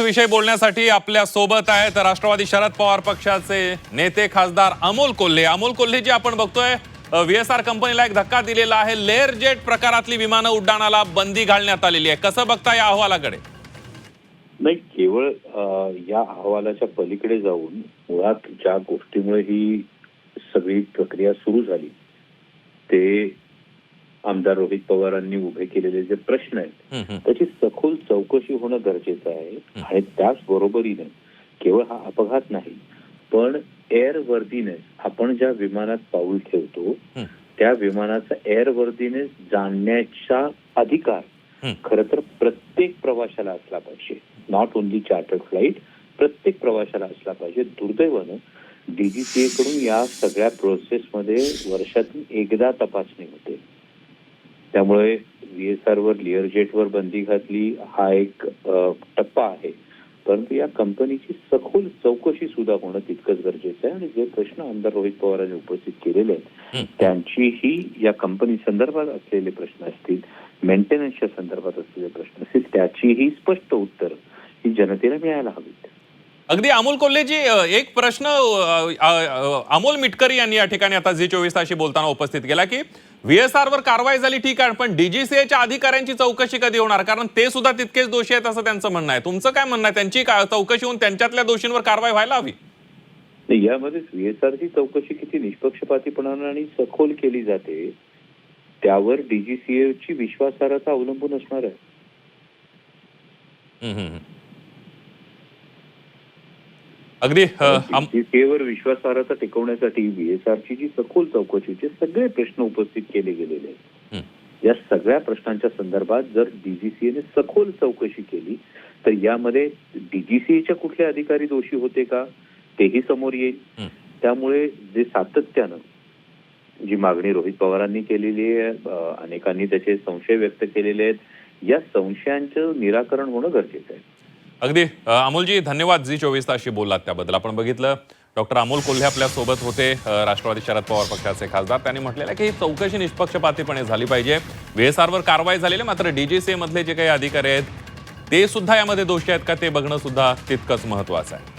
विषय बोलण्यासाठी आपल्या सोबत आहेत राष्ट्रवादी शरद पवार पक्षाचे नेते खासदार अमोल कोल्हे. अमोल कोल्हे जी आपण बघतोय VSR कंपनीला एक धक्का दिलेला आहे. लेअर जेट प्रकारातली विमानं उड्डाणाला बंदी घालण्यात आलेली आहे. कसं बघता या अहवालाकडे? नाही, केवळ या अहवालाच्या पलीकडे जाऊन मुळात ज्या गोष्टीमुळे ही सगळी प्रक्रिया सुरू झाली ते आमदार रोहित पवारांनी उभे केलेले जे प्रश्न आहेत त्याची सखोल चौकशी होणं गरजेचं आहे. आणि त्याच बरोबरीने केवळ हा अपघात नाही पण एअर वर्दीनेस, आपण ज्या विमानात पाऊल ठेवतो त्या विमानाचा एअर वर्दीनेस जाणण्याचा अधिकार खरं तर प्रत्येक प्रवाशाला असला पाहिजे. नॉट ओनली चार्टर्ड फ्लाईट, प्रत्येक प्रवाशाला असला पाहिजे. दुर्दैवानं DGCA कडून या सगळ्या प्रोसेसमध्ये वर्षातून एकदा तपासणी होते. त्यामुळे VSR वर लेअर जेटवर बंदी घातली हा एक टप्पा आहे, परंतु या कंपनीची सखोल चौकशी सुद्धा होणं तितकंच गरजेचं आहे. आणि जे प्रश्न आमदार रोहित पवारांनी उपस्थित केलेले आहेत त्यांचीही या कंपनी संदर्भात असलेले प्रश्न असतील, मेंटेनन्सच्या संदर्भात असलेले प्रश्न असतील, त्याचीही स्पष्ट उत्तर ही जनतेला मिळायला हवीत. अगदी अमोल कोल्हेजी, एक प्रश्न अमोल मिटकरी यांनी या ठिकाणी आता झी 24 ताशी बोलताना उपस्थित केला की VSR वर कारवाई झाली ठीक आहे, पण DGCAच्या अधिकाऱ्यांची चौकशी कधी होणार? कारण ते सुद्धा तितकेच दोषी आहेत असं त्यांचं म्हणणं आहे. तुमचं काय म्हणणं आहे? त्यांची चौकशी होऊन त्यांच्यातल्या दोषींवर कारवाई व्हायला हवी. यामध्ये VSRची चौकशी किती निष्पक्षपातीपणाने आणि सखोल केली जाते त्यावर DGCAची विश्वासार्हता अवलंबून असणार आहे. अगदी DGCAवर विश्वासार्हता टिकवण्यासाठी VSRची जी सखोल चौकशीचे सगळे प्रश्न उपस्थित केले गेलेले आहेत. या सगळ्या प्रश्नांच्या संदर्भात जर DGCAने सखोल चौकशी केली तर यामध्ये DGCAच्या कुठले अधिकारी दोषी होते का तेही समोर येईल. त्यामुळे जे सातत्यानं जी मागणी रोहित पवारांनी केलेली आहे, अनेकांनी त्याचे संशय व्यक्त केलेले आहेत, या संशयांचं निराकरण होणं गरजेचं आहे. अगदी अमोलजी, धन्यवाद झी 24 ताशी बोललात त्याबद्दल. आपण बघितलं डॉक्टर अमोल कोल्हे आपल्या सोबत होते, राष्ट्रवादी शरद पवार पक्षाचे खासदार. त्यांनी म्हटलेलं आहे की ही चौकशी निष्पक्षपातीपणे झाली पाहिजे. VSR वर कारवाई झालेली, मात्र DGCA मधले जे काही अधिकारी आहेत ते सुद्धा यामध्ये दोषी आहेत का ते बघणं सुद्धा तितकंच महत्वाचं आहे.